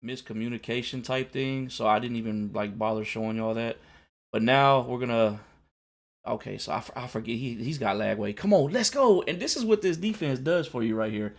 miscommunication type thing, so I didn't even like bother showing y'all that. But now we're gonna. Okay, so I forget he's got lag way. Come on, let's go. And this is what this defense does for you right here.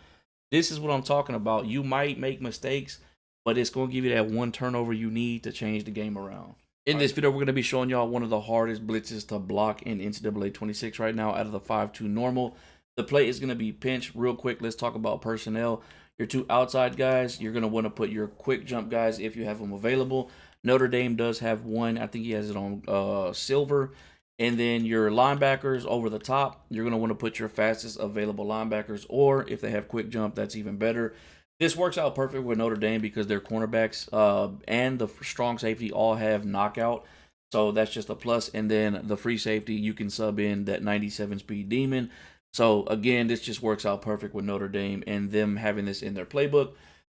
This is what I'm talking about. You might make mistakes, but it's going to give you that one turnover you need to change the game around. In this video, we're going to be showing y'all one of the hardest blitzes to block in NCAA 26 right now out of the 5-2 normal. The play is going to be pinch. Real quick, let's talk about personnel. Your two outside guys, you're going to want to put your quick jump guys if you have them available. Notre Dame does have one. I think he has it on silver. And then your linebackers over the top, you're going to want to put your fastest available linebackers, or if they have quick jump, that's even better. This works out perfect with Notre Dame because their cornerbacks and the strong safety all have knockout. So that's just a plus. And then the free safety, you can sub in that 97 speed demon. So again, this just works out perfect with Notre Dame and them having this in their playbook.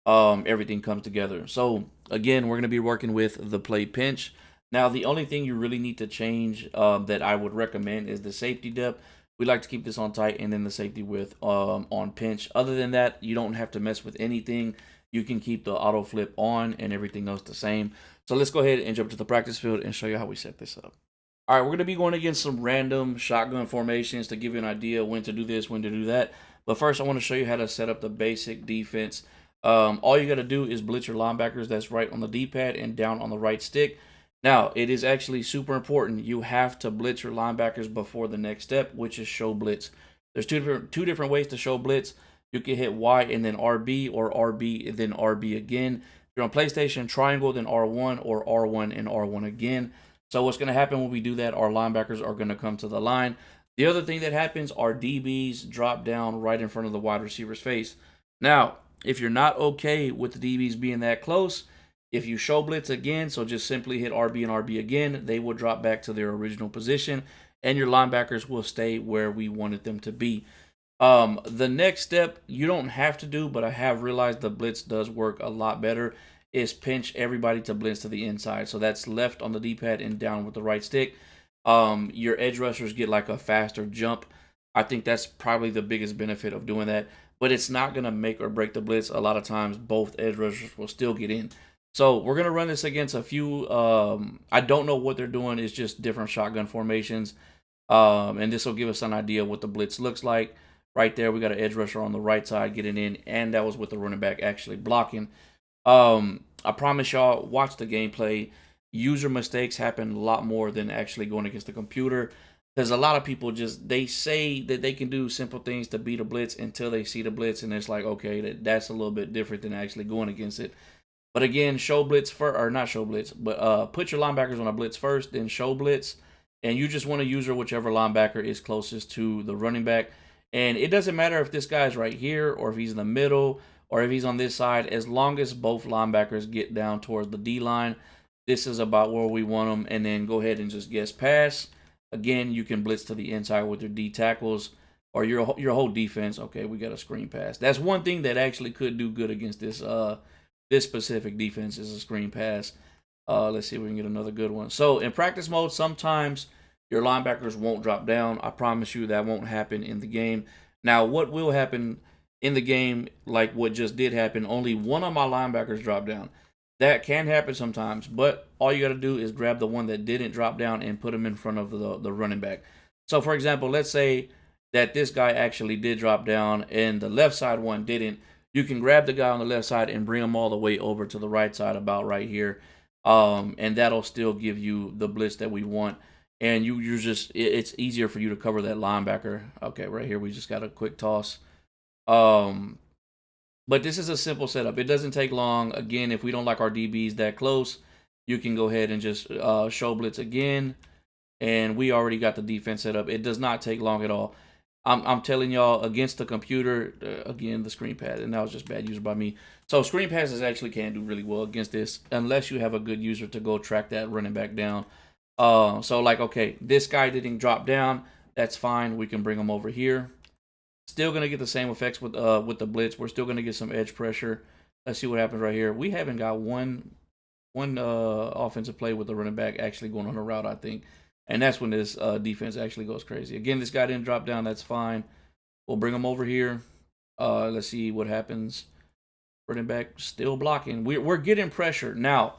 Everything comes together. So again, we're going to be working with the play pinch. Now, the only thing you really need to change that I would recommend is the safety depth. We like to keep this on tight and then the safety width on pinch. Other than that, you don't have to mess with anything. You can keep the auto flip on and everything else the same. So let's go ahead and jump to the practice field and show you how we set this up. All right, we're going to be going against some random shotgun formations to give you an idea when to do this, when to do that. But first, I want to show you how to set up the basic defense. All you got to do is blitz your linebackers. That's right on the D-pad and down on the right stick. Now, it is actually super important. You have to blitz your linebackers before the next step, which is show blitz. There's two different ways to show blitz. You can hit Y and then RB, or RB and then RB again. If you're on PlayStation, triangle, then R1, or R1 and R1 again. So what's going to happen when we do that, our linebackers are going to come to the line. The other thing that happens, our DBs drop down right in front of the wide receiver's face. Now, if you're not okay with the DBs being that close, if you show blitz again, so just simply hit RB and RB again, they will drop back to their original position, and your linebackers will stay where we wanted them to be. The next step, you don't have to do, but I have realized the blitz does work a lot better, is pinch everybody to blitz to the inside. So that's left on the D-pad and down with the right stick. Your edge rushers get like a faster jump. I think that's probably the biggest benefit of doing that, but it's not going to make or break the blitz. A lot of times, both edge rushers will still get in. So we're going to run this against a few, I don't know what they're doing. It's just different shotgun formations. And this will give us an idea what the blitz looks like. Right there, we got an edge rusher on the right side getting in, and that was with the running back actually blocking. I promise y'all, watch the gameplay. User mistakes happen a lot more than actually going against the computer. There's a lot of people they say that they can do simple things to beat a blitz until they see the blitz, and it's like, okay, that's a little bit different than actually going against it. But again, show blitz first, or not show blitz, but put your linebackers on a blitz first, then show blitz, and you just want to use whichever linebacker is closest to the running back. And it doesn't matter if this guy's right here, or if he's in the middle, or if he's on this side, as long as both linebackers get down towards the D line. This is about where we want them, and then go ahead and just guess pass. Again, you can blitz to the inside with your D tackles or your whole defense. Okay, we got a screen pass. That's one thing that actually could do good against this specific defense is a screen pass. Let's see if we can get another good one. So in practice mode, sometimes your linebackers won't drop down. I promise you that won't happen in the game. Now, what will happen in the game, like what just did happen, only one of my linebackers dropped down. That can happen sometimes, but all you got to do is grab the one that didn't drop down and put him in front of the running back. So, for example, let's say that this guy actually did drop down and the left side one didn't. You can grab the guy on the left side and bring him all the way over to the right side, about right here, and that'll still give you the blitz that we want. And you just it's easier for you to cover that linebacker. Okay, right here we just got a quick toss. Um, but this is a simple setup. It doesn't take long. Again, if we don't like our DBs that close, you can go ahead and just show blitz again. And we already got the defense set up. It does not take long at all. I'm telling y'all, against the computer, again, the screen pass, and that was just bad user by me. So screen passes actually can do really well against this, unless you have a good user to go track that running back down. So like, okay, this guy didn't drop down. That's fine. We can bring him over here. Still gonna get the same effects with the blitz. We're still gonna get some edge pressure. Let's see what happens right here. We haven't got one offensive play with the running back actually going on a route, I think. And that's when this defense actually goes crazy. Again, this guy didn't drop down. That's fine. We'll bring him over here. Let's see what happens. Running back still blocking. We're getting pressure. Now,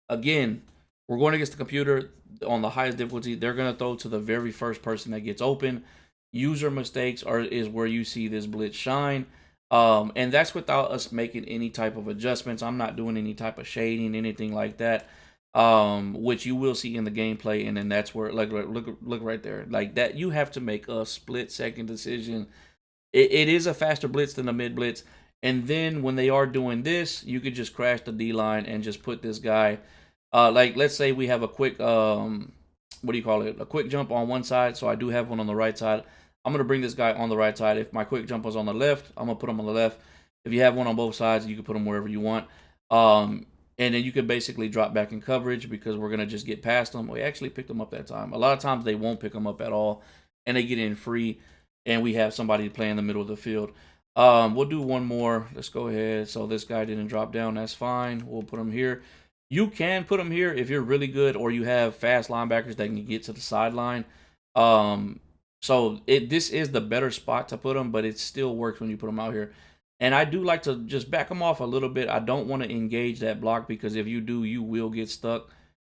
again, we're going against the computer on the highest difficulty. They're going to throw to the very first person that gets open. User mistakes is where you see this blitz shine. And that's without us making any type of adjustments. I'm not doing any type of shading, anything like that. Which you will see in the gameplay, and then that's where look right there, like that. You have to make a split-second decision. It is a faster blitz than the mid blitz, and then when they are doing this, you could just crash the D line and just put this guy. Like let's say we have a quick what do you call it? A quick jump on one side. So I do have one on the right side. I'm gonna bring this guy on the right side. If my quick jump was on the left, I'm gonna put him on the left. If you have one on both sides, you can put them wherever you want. And then you can basically drop back in coverage because we're going to just get past them. We actually picked them up that time. A lot of times they won't pick them up at all, and they get in free, and we have somebody play in the middle of the field. We'll do one more. Let's go ahead. So this guy didn't drop down. That's fine. We'll put him here. You can put him here if you're really good or you have fast linebackers that can get to the sideline. So this is the better spot to put him, but it still works when you put him out here. And I do like to just back them off a little bit. I don't want to engage that block because if you do, you will get stuck.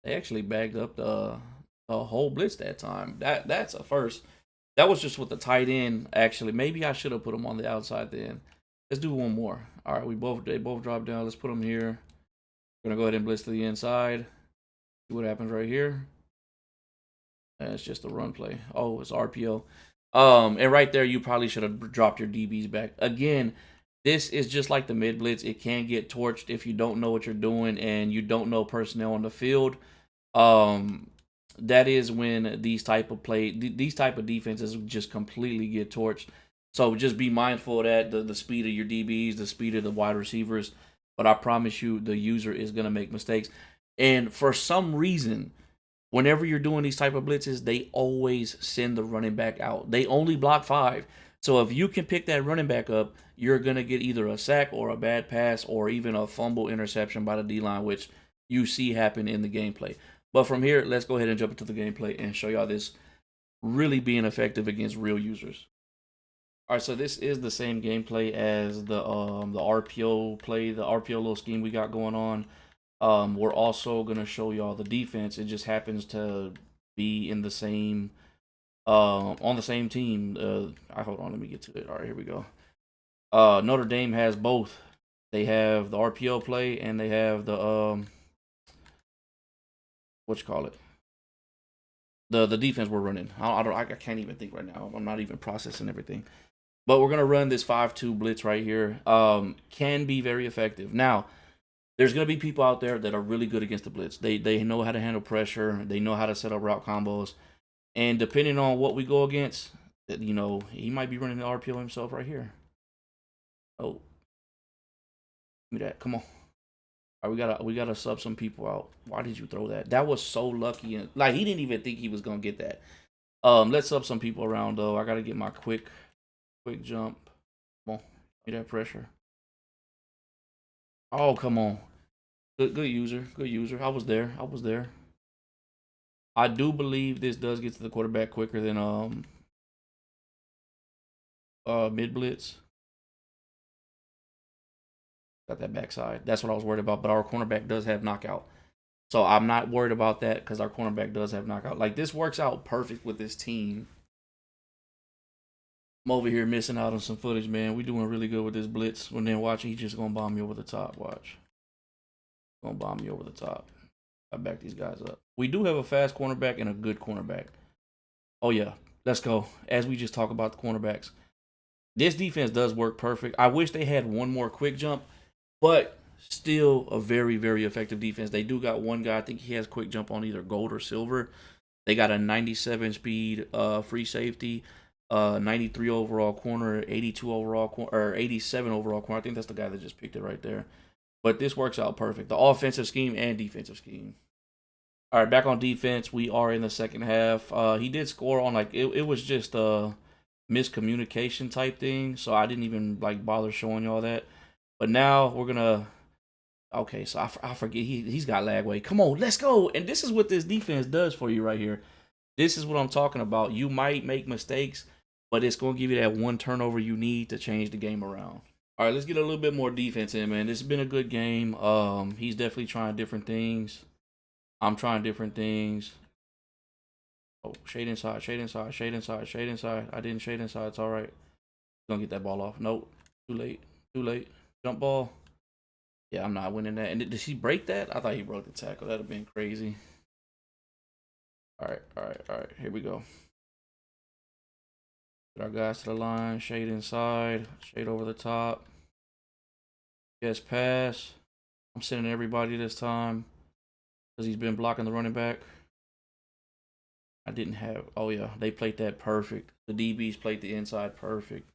They actually bagged up the whole blitz that time. That's a first. That was just with the tight end. Actually, maybe I should have put them on the outside then. Let's do one more. All right, they both dropped down. Let's put them here. We're gonna go ahead and blitz to the inside. See what happens right here. It's just a run play. Oh, it's RPO. And right there, you probably should have dropped your DBs back again. This is just like the mid blitz. It can get torched if you don't know what you're doing and you don't know personnel on the field. That is when these type of defenses just completely get torched. So just be mindful of that, the speed of your DBs, the speed of the wide receivers. But I promise you, the user is going to make mistakes. And for some reason, whenever you're doing these type of blitzes, they always send the running back out. They only block 5. So if you can pick that running back up, you're going to get either a sack or a bad pass or even a fumble interception by the D-line, which you see happen in the gameplay. But from here, let's go ahead and jump into the gameplay and show y'all this really being effective against real users. All right, so this is the same gameplay as the RPO play, the RPO little scheme we got going on. We're also going to show y'all the defense. It just happens to be in the same on the same team. Hold on, let me get to it. All right, here we go. Notre Dame has both. They have the RPO play and they have the what you call it? The defense we're running. I can't even think right now. I'm not even processing everything. But we're gonna run this 5-2 blitz right here. Can be very effective. Now, there's gonna be people out there that are really good against the blitz. They know how to handle pressure. They know how to set up route combos. And depending on what we go against, you know, he might be running the RPO himself right here. Oh, give me that. Come on. All right, we gotta sub some people out. Why did you throw that? That was so lucky, and like he didn't even think he was gonna get that. Let's sub some people around though. I gotta get my quick jump. Come on, give me that pressure. Oh, come on. Good user. Good user. I was there. I do believe this does get to the quarterback quicker than mid blitz. Got that backside. That's what I was worried about. But our cornerback does have knockout. So I'm not worried about that because our cornerback does have knockout. Like, this works out perfect with this team. I'm over here missing out on some footage, man. We doing really good with this blitz. And then watch, he's just going to bomb me over the top. Watch. Going to bomb me over the top. I back these guys up. We do have a fast cornerback and a good cornerback. Oh, yeah. Let's go. As we just talk about the cornerbacks. This defense does work perfect. I wish they had one more quick jump. But still a very, very effective defense. They do got one guy, I think he has quick jump on either gold or silver. They got a 97 speed free safety, 93 overall corner, 82 overall corner, or 87 overall corner. I think that's the guy that just picked it right there. But this works out perfect. The offensive scheme and defensive scheme. All right, back on defense. We are in the second half. He did score on it was just a miscommunication type thing. So I didn't even bother showing y'all that. But now we're gonna. Okay, so I forget he's got lagway. Come on, let's go. And this is what this defense does for you right here. This is what I'm talking about. You might make mistakes, but it's gonna give you that one turnover you need to change the game around. All right, let's get a little bit more defense in, man. This has been a good game. He's definitely trying different things. I'm trying different things. Oh, shade inside, shade inside, shade inside, shade inside. I didn't shade inside. It's all right. Gonna get that ball off. Nope. Too late. Too late. Jump ball. Yeah, I'm not winning that. And did he break that? I thought he broke the tackle. That'd have been crazy. All right, all right, all right. Here we go. Get our guys to the line. Shade inside. Shade over the top. Yes, pass. I'm sending everybody this time because he's been blocking the running back. I didn't have. Oh yeah, they played that perfect. The DBs played the inside perfect.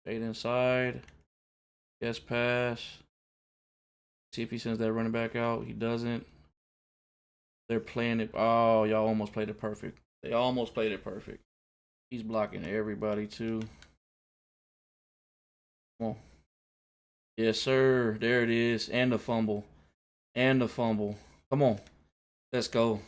Shade inside. Yes, pass. See if he sends that running back out. He doesn't. They're playing it. Oh, y'all almost played it perfect. They almost played it perfect. He's blocking everybody too. Come on. Yes, sir. There it is. And the fumble. And the fumble. Come on. Let's go.